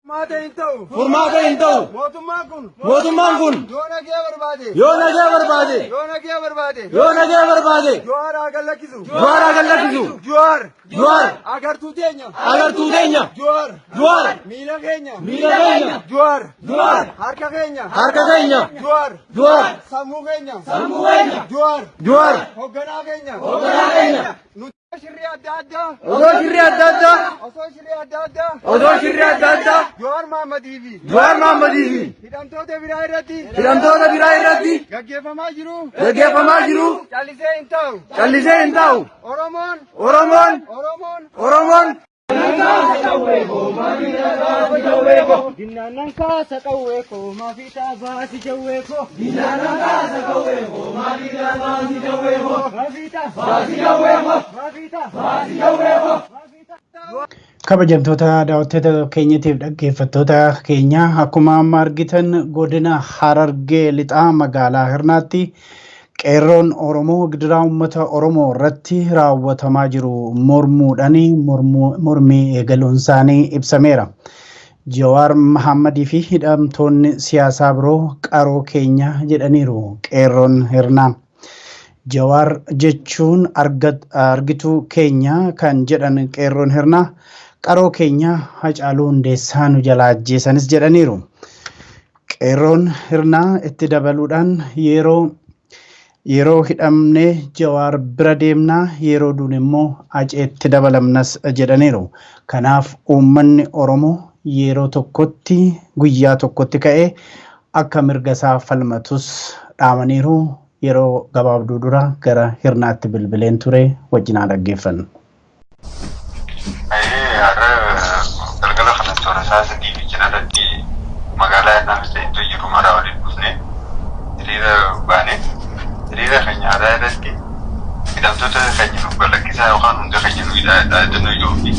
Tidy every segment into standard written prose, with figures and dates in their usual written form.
Furmaata hin ta'u. Mootummaan kun yoo nagee barbaade. Jawaar haa gadhiisu. Jawaar agartuu teenya. Jawaar miila keenya. Jawaar harka keenya. Jawaar sammuu keenya. Jawaar hoogganaa keenya. Shirri adda addaa. Jawaar Mahammadii fi hidhamtoota biraa irratti gaggeeffamaa jiru. Callisee hin ta'u. Oromoon. Dinaanan kaasa qawwee koo maafita baasi jawwee koo. Kabajamtoota daawwattoota keenyatiif dhaggeeffattoota keenya akkuma amma argitan godina Harargee lixaa magaalaa Hirnaatti qeerroon Oromoo gidiraa uummata Oromoo irratti raawwatamaa jiru mormii eegaluun isaanii ibsameera. Jawaar Mahammadii fi hidhamtoonni siyaasaa biroo qaroo keenya jedhaniiru qeerroon Hirnaa. Jawaar jechuun argituu keenya kan jedhan qeerroon Hirnaa qaroo keenya Hacaaluu Hundeessaa nu jalaa ajjeesanis jedhaniiru. Qeerroon Hirnaa itti dabaluudhaan yeroo hidhamnee Jawaar bira deemnaa yeroo duun immoo aceetti dabalamnas jedhaniiru. Kanaaf uummanni Oromoo yeroo tokkotti guyyaa tokkotti ka'ee akka mirga isaa falmatus dhaamaniiru. Yeroo gabaabduu dura gara Hirnaatti bilbileen ture wajjin dhaggeeffanna. Galgala kanatti toora isaa sadii fi cinatti magaalaa Hirnaa iddoo jiru maraa waliin dhufne hiriira baane hiriira keenya aadaa irratti hidhamtoota keenya nu balakkisaa yookaan hunda keenya nu hidhannoo ijoollee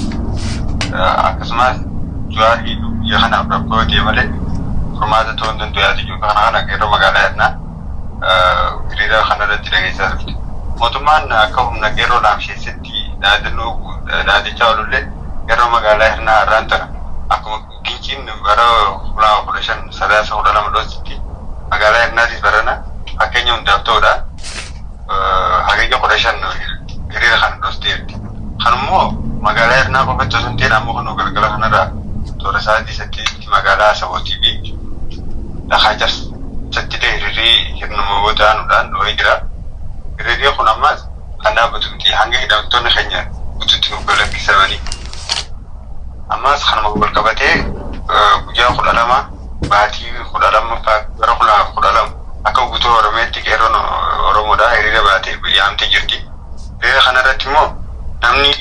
akkasumas Jawaar hidhuu biyya kanaaf rakkoo ta'e malee furmaata ta'uu hin danda'u yaadu jiru kana yeroo magaalaa Hirnaa hiriira kanarratti dhageessaa turte. Mootummaan akka humna qeerroo laamsheessitti dhaadichaa olullee yeroo magaalaa Hirnaa irraan tana akkuma ginciin bara 15 magaalaa Hirnaatiif barana fakkeenya hundaaf ta'uudhaan hageenya 15 hiriira kana dhoosteerti. Kanummoo magaalaa Hirnaa qofatti osoo hin ta'in ammoo kun galgala kanarraa toora sa'aatii 8 magaalaa Asabootii fi Dhakaa Jarsatti hiriirri hirnuma boodaanuudhaan dhoohee jira. Hiriirri kun ammas kan dhaabbatu miti hanga hidhamtoonni keenya guutuutti nu balakkisamanii. Ammas kanuma wal qabatee guyyaa 12 baatii 12 bara 12 akka guutuu Oromiyaatti qeerroon Oromoodhaa hiriira baatee yaamtee jirti. Hiriira kanarratti immoo namni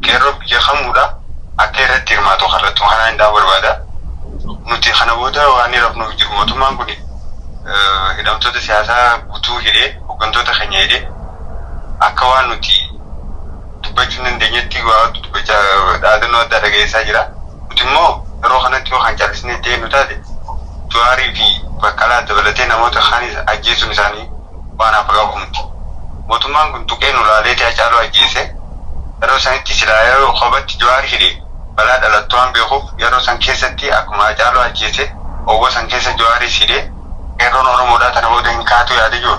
qeerroo biyya kamuudha akka irratti hirmaatu har'attu kanaa hin barbaada. Nuti kana booda waan rafnuuf jiru mootummaan kun hidhamtoota siyaasaa guutuu hidhee hooggantoota keenya hidhee akka waan nuti dubbachuu hin dandeenyetti dhaadannoo adda dhageessaa jira. Nuti immoo yeroo kanatti yoo kan caallisnee ta'e nu taate Jawaarii fi Baqqalaa dabalatee namoota kaanis ajjeesuun isaanii waan hafa qabu miti. Mootummaan kun tuqee nu laalee Hacaaluu ajjeese yeroo sanitti silaa yeroo kophaatti Jawaarii hidhee balaa dhalattuu waan beekuuf yeroo san keessatti akkuma Hacaaluu ajjeese owwa san keessa Jawaarii hidhee qeerroon Oromoodhaa tana booda hin kaatu yaade jiru.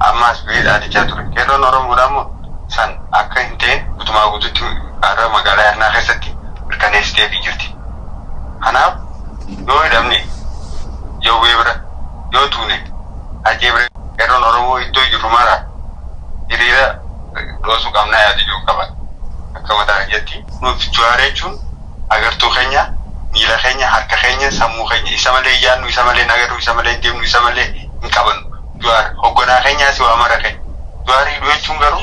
Ammas biyya dhaadichaa ture. Qeerroon Oromoodhaa immoo san akka hin ta'in guutumaa guutuutti har'a magaalaa Hirnaa keessatti mirkaneessitee jirti. Kanaaf yoo hidhamne Jawwee bira yoo tuune Hacee bira qeerroon Oromoo iddoo jiru mara hiriira dhoosuu qabnaa yaade jiru qaba. Akka mataa jetti nuuf Jawaar jechuun agartuu keenya, miila keenya, harka keenya, sammuu keenya isa malee yaadnu, isa malee nagarru, isa malee deemnu, isa malee hin qabannu. Jawaar hoogganaa keenyaas waa mara keenya. Jawaar hidhuu jechuun garuu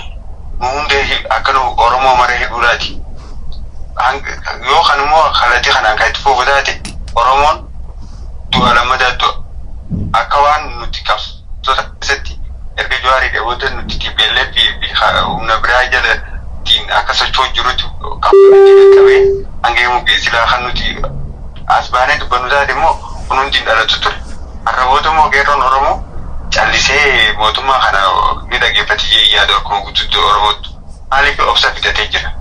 nu hundee akka nu Oromoo mara hidhuudhaati. Yoo kan immoo kallattii kanaan kan itti fufu taate Oromoon du'a lammataa du'a. Akka waan nuti qabsoota keessatti erga Jawaar hidhee booda nuti TPLF fi humna biraa jala akka socho'u jirutti qabee hanga yemmuu geessilaa kan nuti as baanee dubbannu taate immoo kun hundi hin dhalatu ture. Har'a booda immoo qeerroon Oromoo callisee mootummaa kana ni dhaggeeffatee yaadu akkuma guutuutti Oromootti maaliif obsa fidatee jira.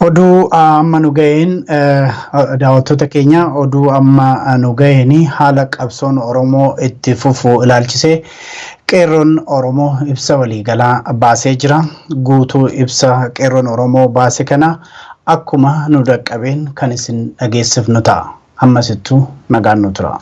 Oduu amma nu ga'een daawwattoota keenya oduu amma nu ga'een haala qabsoon Oromoo itti fufu ilaalchisee qeerroon Oromoo ibsa waliigalaa baasee jira. Guutuu ibsa qeerroon Oromoo baase kana akkuma nu dhaqqabeen kan isin dhageessifnu ta'a. Ammasittuu nagaan nu tura.